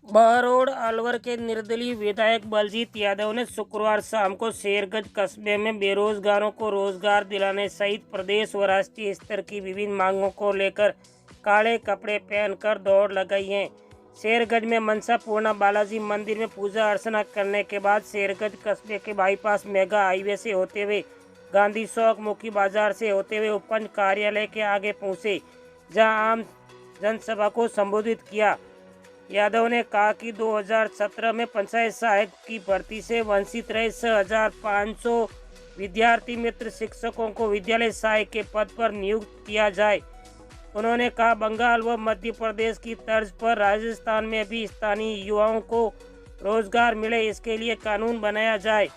बहरोड अलवर के निर्दलीय विधायक बलजीत यादव ने शुक्रवार शाम को शेरगंज कस्बे में बेरोजगारों को रोजगार दिलाने सहित प्रदेश व राष्ट्रीय स्तर की विभिन्न मांगों को लेकर काले कपड़े पहनकर दौड़ लगाई है। शेरगंज में मनसा पूर्णा बालाजी मंदिर में पूजा अर्चना करने के बाद शेरगंज कस्बे के बाईपास मेगा हाईवे से होते हुए गांधी चौक मुखी बाजार से होते हुए उपखंड कार्यालय के आगे पहुंचे, जहां आम जनसभा को संबोधित किया। यादव ने कहा कि 2017 में पंचायत सहायक की भर्ती से वंचित रहे 6500 विद्यार्थी मित्र शिक्षकों को विद्यालय सहायक के पद पर नियुक्त किया जाए। उन्होंने कहा बंगाल व मध्य प्रदेश की तर्ज पर राजस्थान में भी स्थानीय युवाओं को रोजगार मिले, इसके लिए कानून बनाया जाए।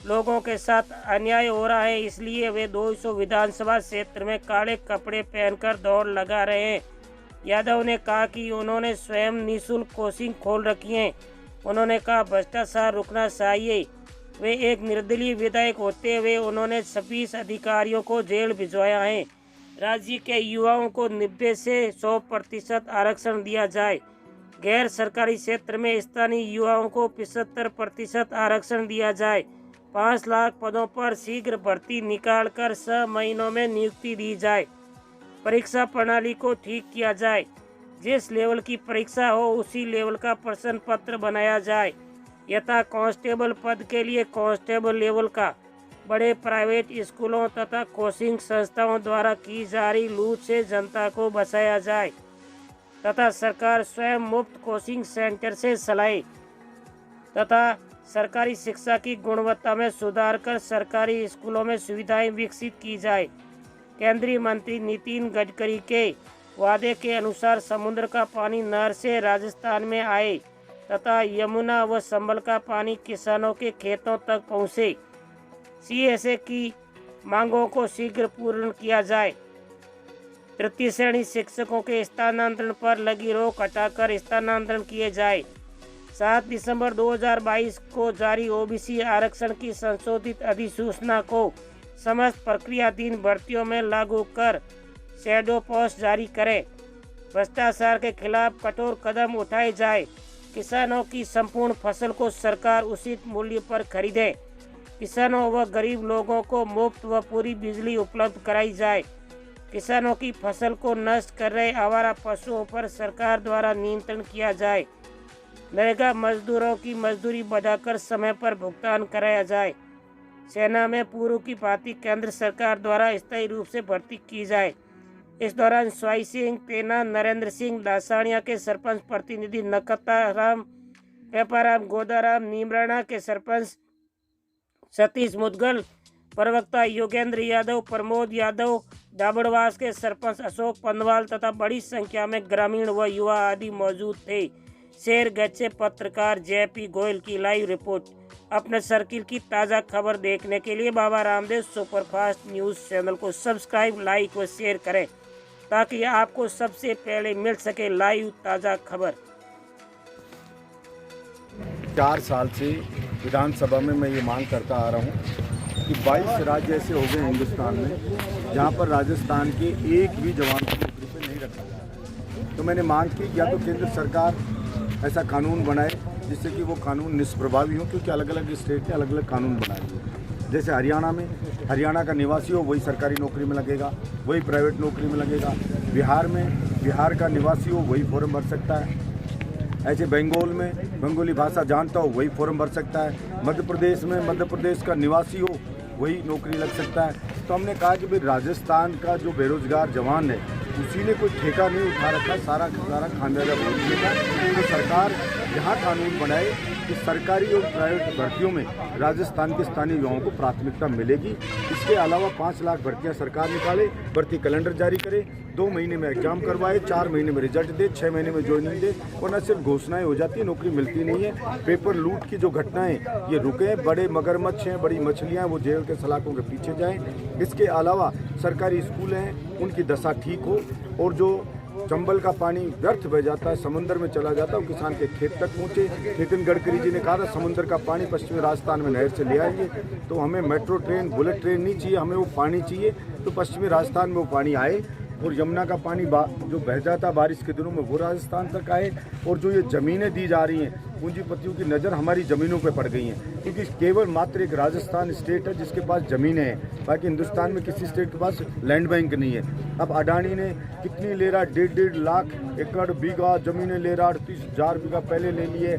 लोगों के साथ अन्याय हो रहा है, इसलिए वे 200 विधानसभा क्षेत्र में काले कपड़े पहनकर दौड़ लगा रहे हैं। यादव ने कहा कि उन्होंने स्वयं निःशुल्क कोचिंग खोल रखी है। उन्होंने कहा भ्रष्टाचार रुकना चाहिए। वे एक निर्दलीय विधायक होते हुए उन्होंने 26 अधिकारियों को जेल भिजवाया है। राज्य के युवाओं को 90 से 100% आरक्षण दिया जाए। गैर सरकारी क्षेत्र में स्थानीय युवाओं को 75% आरक्षण दिया जाए। 5 लाख पदों पर शीघ्र भर्ती निकालकर 6 महीनों में नियुक्ति दी जाए। परीक्षा प्रणाली को ठीक किया जाए। जिस लेवल की परीक्षा हो उसी लेवल का प्रश्न पत्र बनाया जाए। यथा कांस्टेबल पद के लिए कांस्टेबल लेवल का। बड़े प्राइवेट स्कूलों तथा कोचिंग संस्थाओं द्वारा की जा रही लूट से जनता को बचाया जाए तथा सरकार स्वयं मुफ्त कोचिंग सेंटर से चलाए तथा सरकारी शिक्षा की गुणवत्ता में सुधार कर सरकारी स्कूलों में सुविधाएं विकसित की जाए। केंद्रीय मंत्री नितिन गडकरी के वादे के अनुसार समुद्र का पानी नहर से राजस्थान में आए तथा यमुना व संभल का पानी किसानों के खेतों तक पहुँचे। सीएसए की मांगों को शीघ्र पूर्ण किया जाए। तृतीय श्रेणी शिक्षकों के स्थानांतरण पर लगी रोक हटाकर स्थानांतरण किए जाए। 7 दिसंबर 2022 को जारी ओबीसी आरक्षण की संशोधित अधिसूचना को समस्त प्रक्रियाधीन भर्तियों में लागू कर शैडो पोस्ट जारी करें। भ्रष्टाचार के खिलाफ कठोर कदम उठाए जाए। किसानों की संपूर्ण फसल को सरकार उचित मूल्य पर खरीदे। किसानों व गरीब लोगों को मुफ्त व पूरी बिजली उपलब्ध कराई जाए। किसानों की फसल को नष्ट कर रहे आवारा पशुओं पर सरकार द्वारा नियंत्रण किया जाए। नरेगा मजदूरों की मजदूरी बढ़ाकर समय पर भुगतान कराया जाए। सेना में पूर्व की भांति केंद्र सरकार द्वारा स्थायी रूप से भर्ती की जाए। इस दौरान स्वाई सिंह तेना, नरेंद्र सिंह लासानिया के सरपंच प्रतिनिधि नकताराम, पेपाराम गोदाराम, नीमराणा के सरपंच सतीश मुदगल, प्रवक्ता योगेंद्र यादव, प्रमोद यादव, डाबड़वास के सरपंच अशोक पंडवाल तथा बड़ी संख्या में ग्रामीण व युवा आदि मौजूद थे। शेरगंज से पत्रकार जेपी गोयल की लाइव रिपोर्ट। अपने सर्किल की ताज़ा खबर देखने के लिए Baba Ramdev superfast news channel को सब्सक्राइब, लाइक व शेयर करें ताकि आपको सबसे पहले मिल सके लाइव ताज़ा खबर। 4 साल से विधानसभा में मैं ये मांग करता आ रहा हूँ कि 22 राज्य ऐसे हो गए हिंदुस्तान में जहाँ पर राजस्थान के एक भी जवान को नौकरी पर नहीं रखा जाता। तो मैंने मांग की या तो केंद्र सरकार ऐसा कानून बनाए जिससे कि वो कानून निष्प्रभावी हो, क्योंकि अलग अलग स्टेट ने अलग अलग कानून बनाए हुए। जैसे हरियाणा में हरियाणा का निवासी हो वही सरकारी नौकरी में लगेगा, वही प्राइवेट नौकरी में लगेगा। बिहार में बिहार का निवासी हो वही फॉर्म भर सकता है। ऐसे बंगाल में बंगाली भाषा जानता हो वही फॉर्म भर सकता है। मध्य प्रदेश में मध्य प्रदेश का निवासी हो वही नौकरी लग सकता है। तो हमने कहा कि भाई राजस्थान का जो बेरोजगार जवान है उसी ने कोई ठेका नहीं उठा रखा, सारा खामियाजा भुगतने का। तो सरकार यहाँ कानून बनाए कि सरकारी और प्राइवेट भर्तियों में राजस्थान के स्थानीय युवाओं को प्राथमिकता मिलेगी। इसके अलावा 5 लाख भर्तियाँ सरकार निकाले, भर्ती कैलेंडर जारी करे, 2 महीने में एग्जाम करवाए, 4 महीने में रिजल्ट दे, 6 महीने में ज्वाइनिंग दे। वरना सिर्फ घोषणाएं हो जाती है, नौकरी मिलती नहीं है। पेपर लूट की जो घटनाएं ये रुके, बड़े मगरमच्छ हैं, बड़ी मछलियाँ वो जेल के सलाखों के पीछे जाएँ। इसके अलावा सरकारी स्कूल हैं उनकी दशा ठीक हो, और जो चंबल का पानी व्यर्थ बह जाता है, समुद्र में चला जाता है, वो किसान के खेत तक पहुँचे। नितिन गडकरी जी ने कहा था समुद्र का पानी पश्चिमी राजस्थान में नहर से ले आएंगे। तो हमें मेट्रो ट्रेन, बुलेट ट्रेन नहीं चाहिए, हमें वो पानी चाहिए। तो पश्चिमी राजस्थान में वो पानी आए और यमुना का पानी जो बह जाता बारिश के दिनों में वो राजस्थान तक आए। और जो ये ज़मीनें दी जा रही हैं, पूंजीपतियों की नज़र हमारी ज़मीनों पे पड़ गई हैं, क्योंकि केवल मात्र एक राजस्थान स्टेट है जिसके पास ज़मीनें हैं, बाकी हिंदुस्तान में किसी स्टेट के पास लैंड बैंक नहीं है। अब अडानी ने कितनी ले रहा, 1.5 लाख एकड़ बीघा ज़मीनें ले रहा, 38,000 बीघा पहले ले लिए,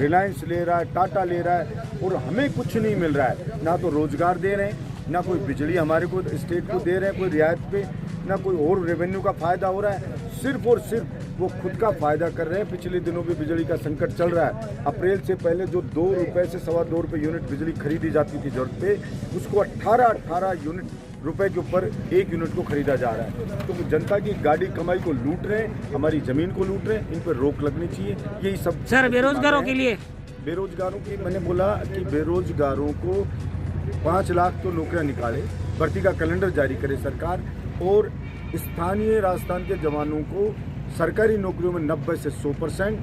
रिलायंस ले रहा है, टाटा ले रहा है, और हमें कुछ नहीं मिल रहा है। ना तो रोज़गार दे रहे हैं, ना कोई बिजली हमारे को स्टेट को दे रहे हैं कोई रियायत पे, ना कोई और रेवेन्यू का फ़ायदा हो रहा है। सिर्फ और सिर्फ वो खुद का फ़ायदा कर रहे हैं। पिछले दिनों भी बिजली का संकट चल रहा है। अप्रैल से पहले जो 2 रुपये से ₹2.25 रुपये यूनिट बिजली खरीदी जाती थी ज़रूरत पे, उसको 18 रुपए के ऊपर 1 यूनिट को खरीदा जा रहा है। तो जनता की गाड़ी कमाई को लूट रहे हैं, हमारी ज़मीन को लूट रहे हैं। इन पर रोक लगनी चाहिए। यही सब सर बेरोजगारों के लिए, बेरोजगारों की मैंने बोला कि बेरोजगारों को 5 लाख तो नौकरियां निकाले, भर्ती का कैलेंडर जारी करे सरकार, और स्थानीय राजस्थान के जवानों को सरकारी नौकरियों में 90 से 100%,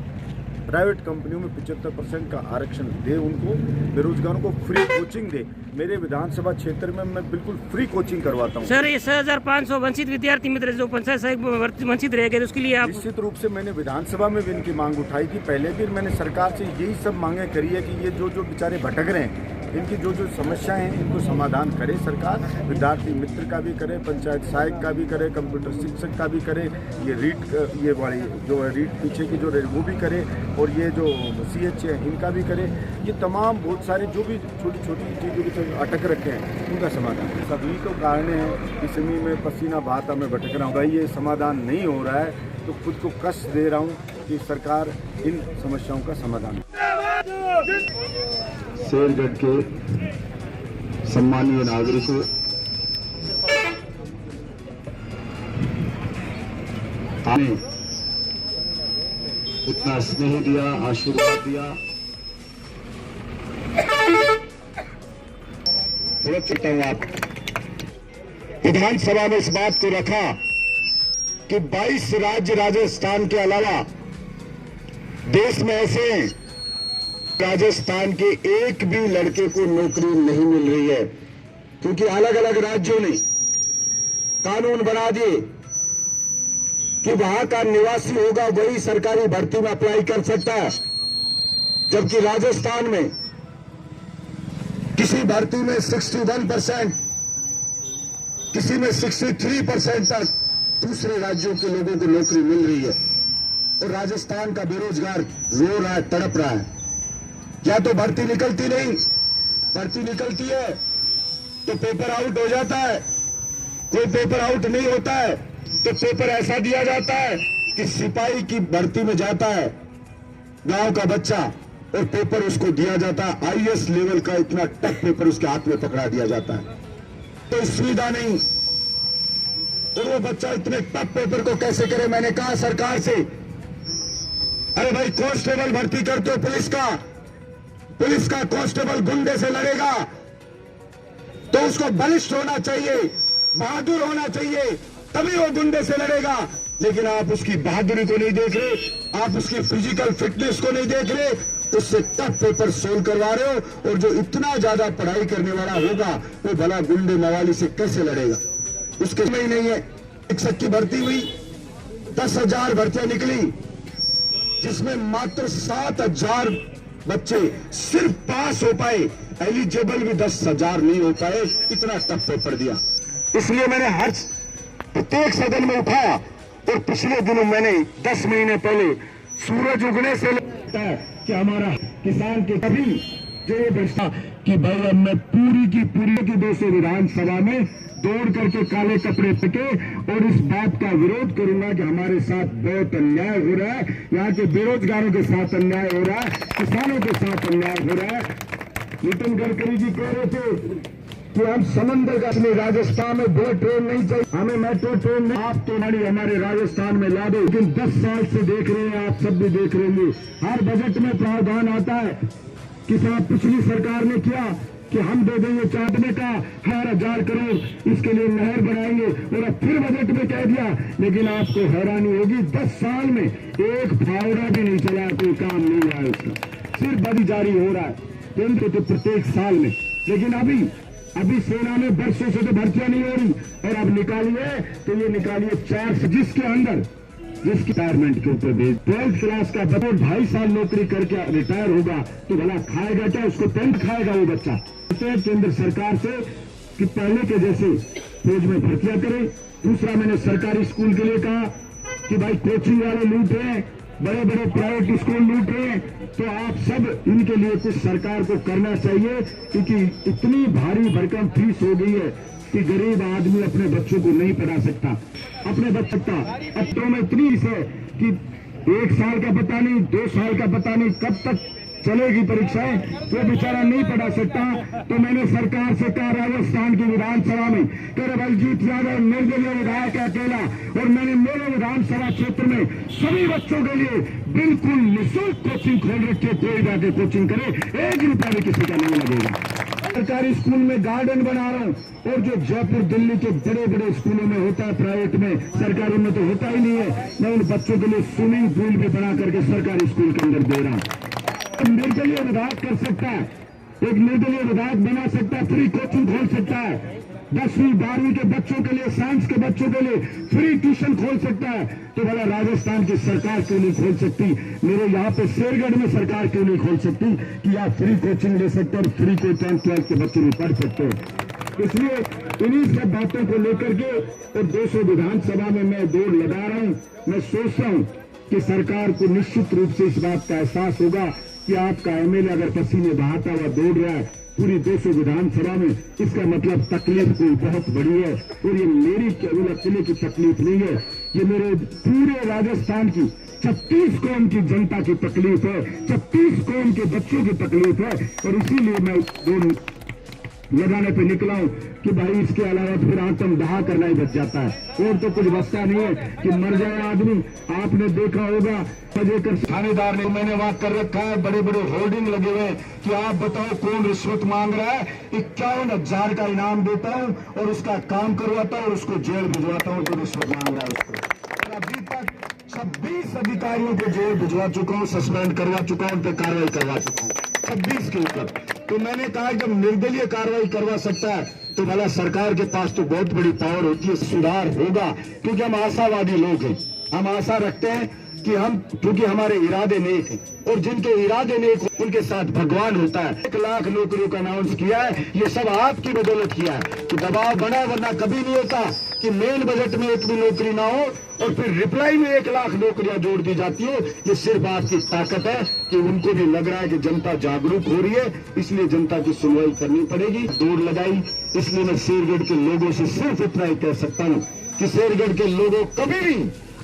प्राइवेट कंपनियों में 75% का आरक्षण दे। उनको बेरोजगारों को फ्री कोचिंग दे। मेरे विधानसभा क्षेत्र में मैं बिल्कुल फ्री कोचिंग करवाता हूँ। सर ये 6,500 वंचित विद्यार्थी मित्र जो पंचायत सहायक वंचित रह गए, तो उसके लिए आप निश्चित रूप से मैंने विधानसभा में भी इनकी मांग उठाई थी। पहले भी मैंने सरकार से यही सब मांगे करी है कि ये जो बेचारे भटक रहे हैं, इनकी जो समस्याएं हैं, इनको समाधान करे सरकार। विद्यार्थी मित्र का भी करे, पंचायत सहायक का भी करे, कंप्यूटर शिक्षक का भी करे, ये रीट ये वाली जो है रीट पीछे की जो वो भी करे, और ये जो CH है इनका भी करे। ये तमाम बहुत सारे जो भी छोटी छोटी चीज़ों के अटक रखे हैं उनका समाधान। सभी तो कारण है कि समय में पसीना बहाता मैं भटक रहा हूँ। भाई ये समाधान नहीं हो रहा है तो खुद को कष्ट दे रहा हूँ कि सरकार इन समस्याओं का समाधान। शेरगढ़ के सम्मानीय नागरिकों, हमें इतना स्नेह दिया, आशीर्वाद दिया। थोड़ा चलता हूं आप विधानसभा में इस बात को रखा कि 22 राज्य राजस्थान के अलावा देश में ऐसे हैं, राजस्थान के एक भी लड़के को नौकरी नहीं मिल रही है, क्योंकि अलग अलग राज्यों ने कानून बना दिए कि वहां का निवासी होगा वही सरकारी भर्ती में अप्लाई कर सकता है, जबकि राजस्थान में किसी भर्ती में 61%, किसी में 63% तक दूसरे राज्यों के लोगों को नौकरी मिल रही है। और राजस्थान का बेरोजगार रो रहा है, तड़प रहा है। या तो भर्ती निकलती नहीं, भर्ती निकलती है तो पेपर आउट हो जाता है, कोई पेपर आउट नहीं होता है तो पेपर ऐसा दिया जाता है कि सिपाही की भर्ती में जाता है गांव का बच्चा, और पेपर उसको दिया जाता है IAS लेवल का, इतना टफ पेपर उसके हाथ में पकड़ा दिया जाता है। तो सुविधा नहीं, और वो बच्चा इतने टफ पेपर को कैसे करे। मैंने कहा सरकार से, अरे भाई कांस्टेबल भर्ती करते हो पुलिस का कांस्टेबल गुंडे से लड़ेगा तो उसको बलिष्ठ होना चाहिए, बहादुर होना चाहिए, तभी वो गुंडे से लड़ेगा। लेकिन आप उसकी बहादुरी को नहीं देख रहे, आप उसकी फिजिकल फिटनेस को नहीं देख रहे, उससे टफ पेपर सोल्व करवा रहे हो। और जो इतना ज्यादा पढ़ाई करने वाला होगा वो भला गुंडे मवाली से कैसे लड़ेगा, उसके में ही नहीं है। शिक्षक की भर्ती हुई, 10,000 भर्तियां निकली, जिसमें मात्र 7,000 बच्चे सिर्फ पास हो पाए, एलिजिबल भी 10,000 नहीं हो पाए, इतना टफ पेपर दिया। इसलिए मैंने हर प्रत्येक सदन में उठाया, और पिछले दिनों मैंने 10 महीने पहले सूरज उगने से लगता है कि हमारा किसान के कभी जो ये बचता कि भाई अब मैं पूरी की 200 विधानसभा में दौड़ करके काले कपड़े पहने और इस बात का विरोध करूंगा कि हमारे साथ बहुत अन्याय हो रहा है, यहाँ के बेरोजगारों के साथ अन्याय हो रहा है, किसानों के साथ अन्याय हो रहा है। नितिन गडकरी जी कह रहे थे कि हम समंदर का अपने राजस्थान में बुलेट ट्रेन नहीं चाहिए, हमें मेट्रो ट्रेन नहीं। आप तो हमारे राजस्थान में ला दो, लेकिन 10 साल से देख रहे हैं, आप सब भी देख रहे होंगे, हर बजट में प्रावधान आता है कि साहब पिछली सरकार ने किया कि हम दे देंगे चांदने का 1,000 करोड़, इसके लिए नहर बनाएंगे, और अब फिर बजट में कह दिया। लेकिन आपको हैरानी होगी, 10 साल में एक फावड़ा भी नहीं चला, कोई काम नहीं रहा है उसका, सिर्फ बदी जारी हो रहा है केंद्र के प्रत्येक साल में। लेकिन अभी अभी सेना में बरसों से तो भर्तियां नहीं हो रही, और अब निकालिए तो ये निकालिए 4 जिसके अंदर जिसकी रिटायरमेंट के ऊपर भेज 12th क्लास का बच्चा 2.5 साल नौकरी करके रिटायर होगा तो भला खाएगा क्या? उसको 10th खाएगा वो बच्चा। केंद्र सरकार से कि पहले के जैसे फौज में भर्तियां करें। दूसरा, मैंने सरकारी स्कूल के लिए कहा कि भाई कोचिंग वाले लूट रहे हैं, बड़े बड़े प्राइवेट स्कूल लूट रहे हैं, तो आप सब इनके लिए कुछ सरकार को करना चाहिए, क्योंकि इतनी भारी भरकम फीस हो गई है कि गरीब आदमी अपने बच्चों को नहीं पढ़ा सकता। अपने बच्चों का अब में इतनी है कि 1 साल का पता नहीं, 2 साल का पता नहीं कब तक चलेगी परीक्षाएं, वो बेचारा नहीं पढ़ा सकता। तो मैंने सरकार से कहा राजस्थान की विधानसभा में कि बलजीत यादव निर्दलीय विधायक अकेला, और मैंने मेरे विधानसभा क्षेत्र में सभी बच्चों के लिए बिल्कुल निःशुल्क कोचिंग खोल रखे, कोई जाके कोचिंग करे, 1 रुपया भी किसी का नहीं लगेगा। सरकारी स्कूल में गार्डन बना रहा हूँ, और जो जयपुर दिल्ली के बड़े बड़े स्कूलों में होता है, प्राइवेट में, सरकारी में तो होता ही नहीं है, मैं उन बच्चों के लिए स्विमिंग पूल भी बना करके सरकारी स्कूल के अंदर दे रहा हूँ। निर्दलीय विधायक कर सकता है, एक निर्दलीय विधायक बना सकता है, फ्री कोचिंग खोल सकता है, 10वीं 12वीं के बच्चों के लिए, साइंस के बच्चों के लिए फ्री ट्यूशन खोल सकता है। तो भला राजस्थान की सरकार क्यों नहीं खोल सकती? मेरे यहाँ पे शेरगढ़ में सरकार क्यों नहीं खोल सकती कि आप फ्री कोचिंग ले सकते हो और फ्री को 10th 12th के बच्चे भी पढ़ सकते हो? इसलिए इन्हीं सब बातों को लेकर के और 200 विधानसभा में मैं दौड़ लगा रहा हूँ। मैं सोचता हूँ कि सरकार को निश्चित रूप से इस बात का एहसास होगा कि आपका एमएलए अगर पसीने बहाता हुआ दौड़ रहा है पूरी 200 विधानसभा में, इसका मतलब तकलीफ कोई बहुत बड़ी है। और ये मेरी केवल अकेले की तकलीफ नहीं है, ये मेरे पूरे राजस्थान की 36 कौम की जनता की तकलीफ है, 36 कौम के बच्चों की तकलीफ है। और इसीलिए मैं दौड़ लगाने पे निकला हूं कि भाई इसके अलावा फिर आत्म दहा करना ही बच जाता है, और तो कुछ बचता नहीं है कि मर जाए आदमी। आपने देखा होगा कर थानेदार ने मैंने वहां कर रखा है, बड़े बड़े होर्डिंग लगे हुए कि आप बताओ कौन रिश्वत मांग रहा है, 51,000 का इनाम देता हूं और उसका काम करवाता हूं और उसको जेल भिजवाता हूं जो रिश्वत मांग रहा है उसको। और अभी तक 26 अधिकारियों को जेल भिजवा चुका हूं, सस्पेंड करवा चुका हूं, उन पर कार्रवाई करवा चुका हूं 26 के ऊपर। तो मैंने कहा जब निर्दलीय कार्रवाई करवा सकता है तो भला सरकार के पास तो बहुत बड़ी पावर होती है, सुधार होगा। क्योंकि हम आशावादी लोग हैं, हम आशा रखते हैं कि हम, क्योंकि हमारे इरादे नेक हैं, और जिनके इरादे नेक उनके साथ भगवान होता है। 1 लाख नौकरियों का अनाउंस किया है, ये सब आपकी बदौलत किया है कि दबाव बना, वरना कभी नहीं होता कि मेन बजट में एक भी नौकरी ना हो और फिर रिप्लाई में 1 लाख नौकरियां जोड़ दी जाती हो। ये सिर्फ आपकी ताकत है कि उनको भी लग रहा है कि जनता जागरूक हो रही है, इसलिए जनता की सुनवाई करनी पड़ेगी। दौड़ लगाई, इसलिए मैं शेरगढ़ के लोगों से सिर्फ इतना ही कह सकता हूँ कि शेरगढ़ के लोगों कभी भी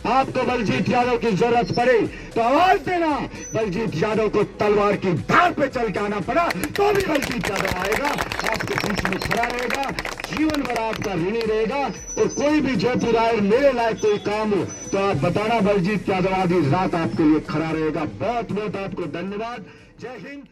आपको बलजीत यादव की जरूरत पड़े तो आवाज देना। बलजीत यादव को तलवार की धार पे चल के आना पड़ा तो भी बलजीत यादव आएगा, आपके बीच में खड़ा रहेगा, जीवन भर आपका ऋणी रहेगा। और कोई भी जयपुर आए मेरे लायक कोई काम हो तो आप बताना, बलजीत यादव आधी रात आपके लिए खड़ा रहेगा। बहुत बहुत आपको धन्यवाद। जय हिंद।